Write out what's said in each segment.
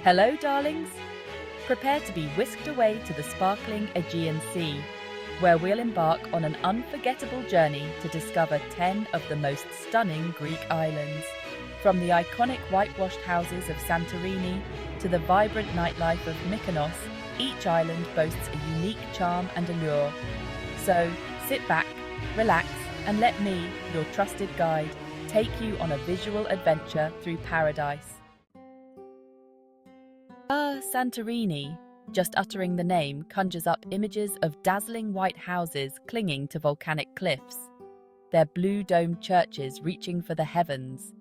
Hello, darlings! Prepare to be whisked away to the sparkling Aegean Sea, where we'll embark on an unforgettable journey to discover 10 of the most stunning Greek islands. From the iconic whitewashed houses of Santorini to the vibrant nightlife of Mykonos, each island boasts a unique charm and allure. So, sit back, relax, and let me, your trusted guide, take you on a visual adventure through paradise. Santorini. Just uttering the name conjures up images of dazzling white houses clinging to volcanic cliffs, their blue-domed churches reaching for the heavens.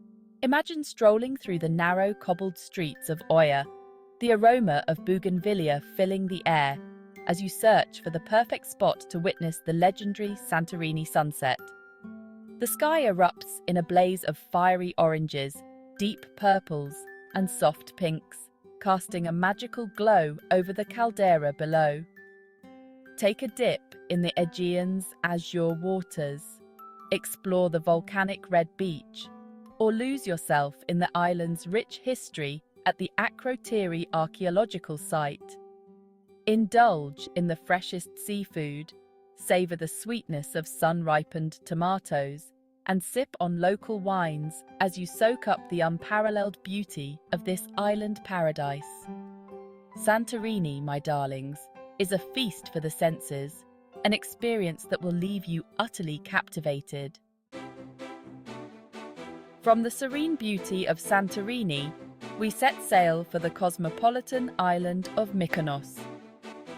Imagine strolling through the narrow cobbled streets of Oia, the aroma of bougainvillea filling the air as you search for the perfect spot to witness the legendary Santorini sunset. The sky erupts in a blaze of fiery oranges, deep purples, and soft pinks, casting a magical glow over the caldera below. Take a dip in the Aegean's azure waters, explore the volcanic red beach, or lose yourself in the island's rich history at the Akrotiri archaeological site. Indulge in the freshest seafood, savor the sweetness of sun-ripened tomatoes, and sip on local wines as you soak up the unparalleled beauty of this island paradise. Santorini, my darlings, is a feast for the senses, an experience that will leave you utterly captivated. From the serene beauty of Santorini, we set sail for the cosmopolitan island of Mykonos,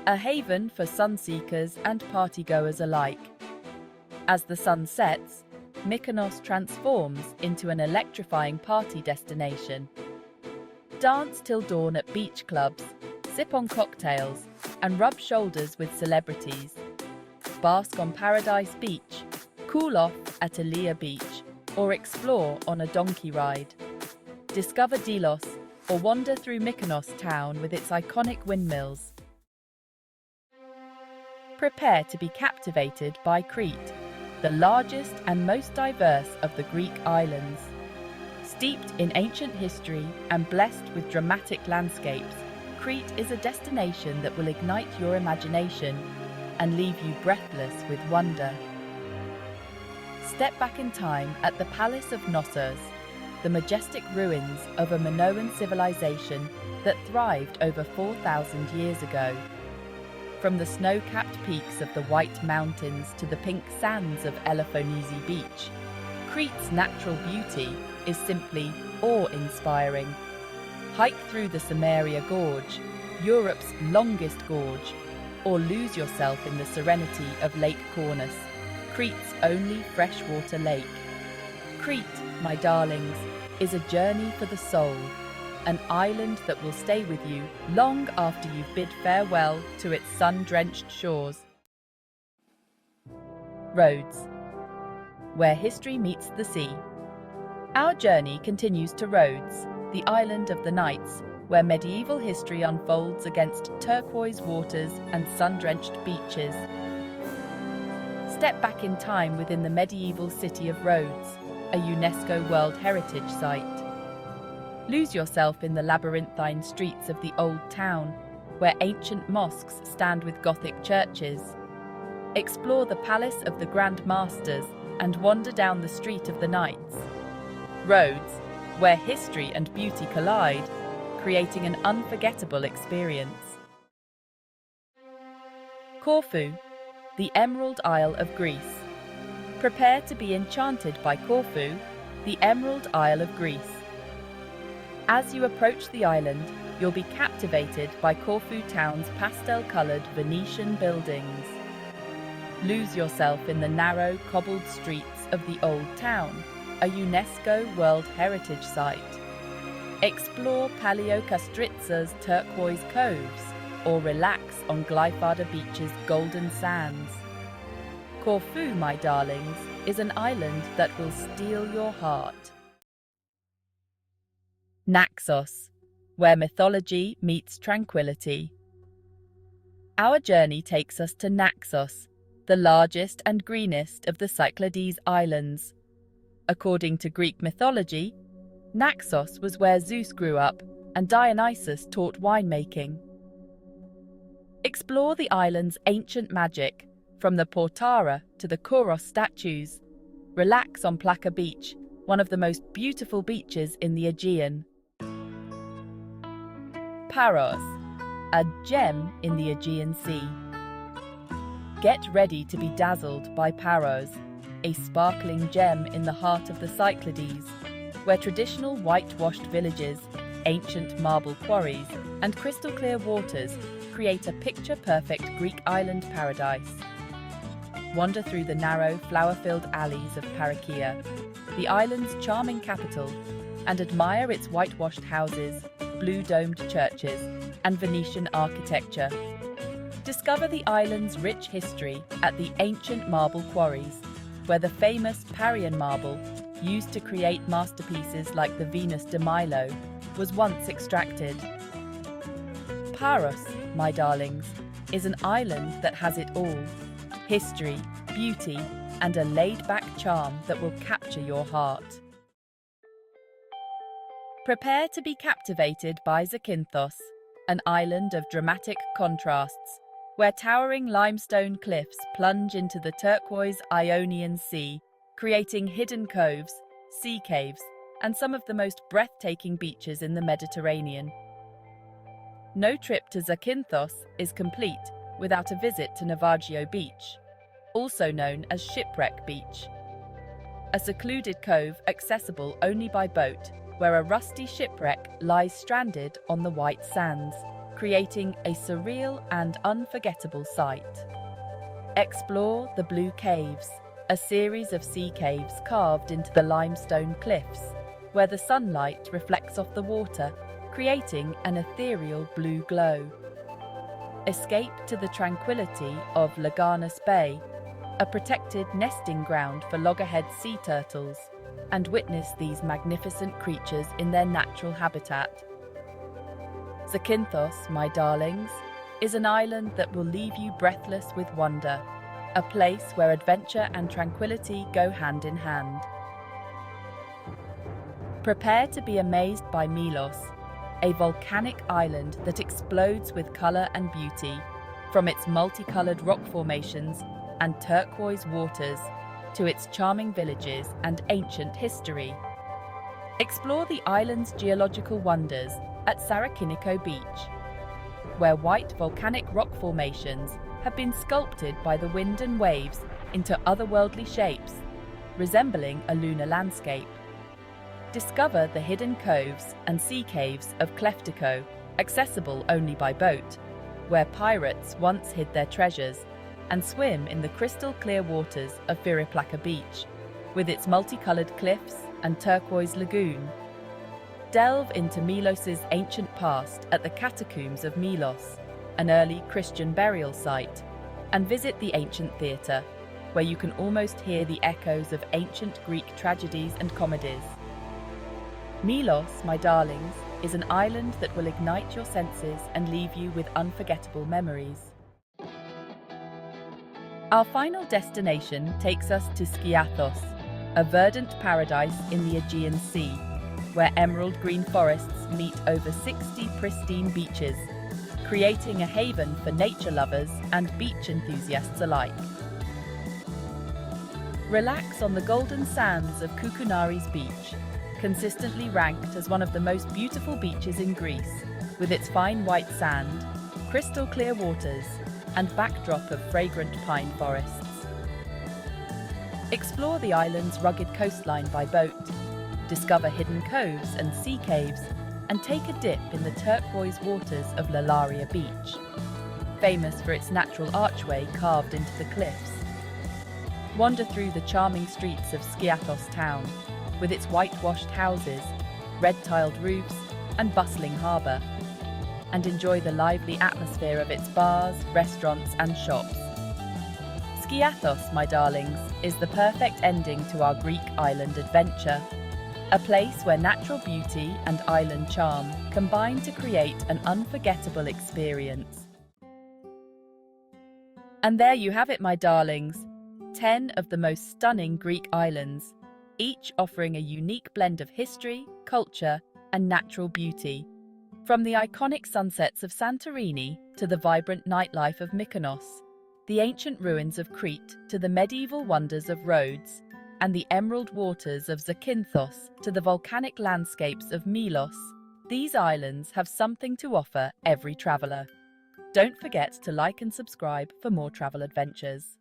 a haven for sunseekers and partygoers alike. As the sun sets, Mykonos transforms into an electrifying party destination. Dance till dawn at beach clubs, sip on cocktails, and rub shoulders with celebrities. Bask on Paradise Beach, cool off at Alia Beach, or explore on a donkey ride. Discover Drios, or wander through Mykonos town with its iconic windmills. Prepare to be captivated by Crete, the largest and most diverse of the Greek islands. Steeped in ancient history and blessed with dramatic landscapes, Crete is a destination that will ignite your imagination and leave you breathless with wonder. Step back in time at the Palace of Knossos, the majestic ruins of a Minoan civilization that thrived over 4,000 years ago. From the snow-capped peaks of the White Mountains to the pink sands of Elafonisi Beach, Crete's natural beauty is simply awe-inspiring. Hike through the Samaria Gorge, Europe's longest gorge, or lose yourself in the serenity of Lake Cornus, Crete's only freshwater lake. Crete, my darlings, is a journey for the soul, an island that will stay with you long after you've bid farewell to its sun-drenched shores. Rhodes, where history meets the sea. Our journey continues to Rhodes, the island of the knights, where medieval history unfolds against turquoise waters and sun-drenched beaches. Step back in time within the medieval city of Rhodes, a UNESCO World Heritage Site. Lose yourself in the labyrinthine streets of the old town, where ancient mosques stand with Gothic churches. Explore the Palace of the Grand Masters and wander down the Street of the Knights. Rhodes, where history and beauty collide, creating an unforgettable experience. Corfu, the Emerald Isle of Greece. Prepare to be enchanted by Corfu, the Emerald Isle of Greece. As you approach the island, you'll be captivated by Corfu town's pastel-coloured Venetian buildings. Lose yourself in the narrow, cobbled streets of the old town, a UNESCO World Heritage Site. Explore Paleokastritsa's turquoise coves, or relax on Glyfada Beach's golden sands. Corfu, my darlings, is an island that will steal your heart. Naxos, where mythology meets tranquility. Our journey takes us to Naxos, the largest and greenest of the Cyclades Islands. According to Greek mythology, Naxos was where Zeus grew up, and Dionysus taught winemaking. Explore the island's ancient magic, from the Portara to the Kouros statues. Relax on Plaka Beach, one of the most beautiful beaches in the Aegean. Paros, a gem in the Aegean Sea. Get ready to be dazzled by Paros, a sparkling gem in the heart of the Cyclades, where traditional whitewashed villages, ancient marble quarries, and crystal-clear waters create a picture-perfect Greek island paradise. Wander through the narrow, flower-filled alleys of Parakia, the island's charming capital, and admire its whitewashed houses, blue-domed churches, and Venetian architecture. Discover the island's rich history at the ancient marble quarries, where the famous Parian marble, used to create masterpieces like the Venus de Milo, was once extracted. Paros, my darlings, is an island that has it all: history, beauty, and a laid-back charm that will capture your heart. Prepare to be captivated by Zakynthos, an island of dramatic contrasts, where towering limestone cliffs plunge into the turquoise Ionian Sea, creating hidden coves, sea caves, and some of the most breathtaking beaches in the Mediterranean. No trip to Zakynthos is complete without a visit to Navajo Beach, also known as Shipwreck Beach. A secluded cove accessible only by boat, where a rusty shipwreck lies stranded on the white sands, creating a surreal and unforgettable sight. Explore the Blue Caves, a series of sea caves carved into the limestone cliffs, where the sunlight reflects off the water, creating an ethereal blue glow. Escape to the tranquility of Laganus Bay, a protected nesting ground for loggerhead sea turtles, and witness these magnificent creatures in their natural habitat. Zakynthos, my darlings, is an island that will leave you breathless with wonder, a place where adventure and tranquility go hand in hand. Prepare to be amazed by Milos, a volcanic island that explodes with colour and beauty, from its multicolored rock formations and turquoise waters to its charming villages and ancient history. Explore the island's geological wonders at Sarakiniko Beach, where white volcanic rock formations have been sculpted by the wind and waves into otherworldly shapes, resembling a lunar landscape. Discover the hidden coves and sea caves of Kleftiko, accessible only by boat, where pirates once hid their treasures, and swim in the crystal-clear waters of Viriplaka Beach, with its multicolored cliffs and turquoise lagoon. Delve into Milos's ancient past at the catacombs of Milos, an early Christian burial site, and visit the ancient theatre, where you can almost hear the echoes of ancient Greek tragedies and comedies. Milos, my darlings, is an island that will ignite your senses and leave you with unforgettable memories. Our final destination takes us to Skiathos, a verdant paradise in the Aegean Sea, where emerald green forests meet over 60 pristine beaches, creating a haven for nature lovers and beach enthusiasts alike. Relax on the golden sands of Koukounari's beach, consistently ranked as one of the most beautiful beaches in Greece, with its fine white sand, crystal clear waters, and backdrop of fragrant pine forests. Explore the island's rugged coastline by boat, discover hidden coves and sea caves, and take a dip in the turquoise waters of Lalaria Beach, famous for its natural archway carved into the cliffs. Wander through the charming streets of Skiathos town, with its whitewashed houses, red-tiled roofs, and bustling harbour, and enjoy the lively atmosphere of its bars, restaurants, and shops. Skiathos, my darlings, is the perfect ending to our Greek island adventure, a place where natural beauty and island charm combine to create an unforgettable experience. And there you have it, my darlings, 10 of the most stunning Greek islands, each offering a unique blend of history, culture, and natural beauty, From the iconic sunsets of Santorini to the vibrant nightlife of Mykonos, the ancient ruins of Crete to the medieval wonders of Rhodes, and the emerald waters of Zakynthos to the volcanic landscapes of Milos, these islands have something to offer every traveler. Don't forget to like and subscribe for more travel adventures.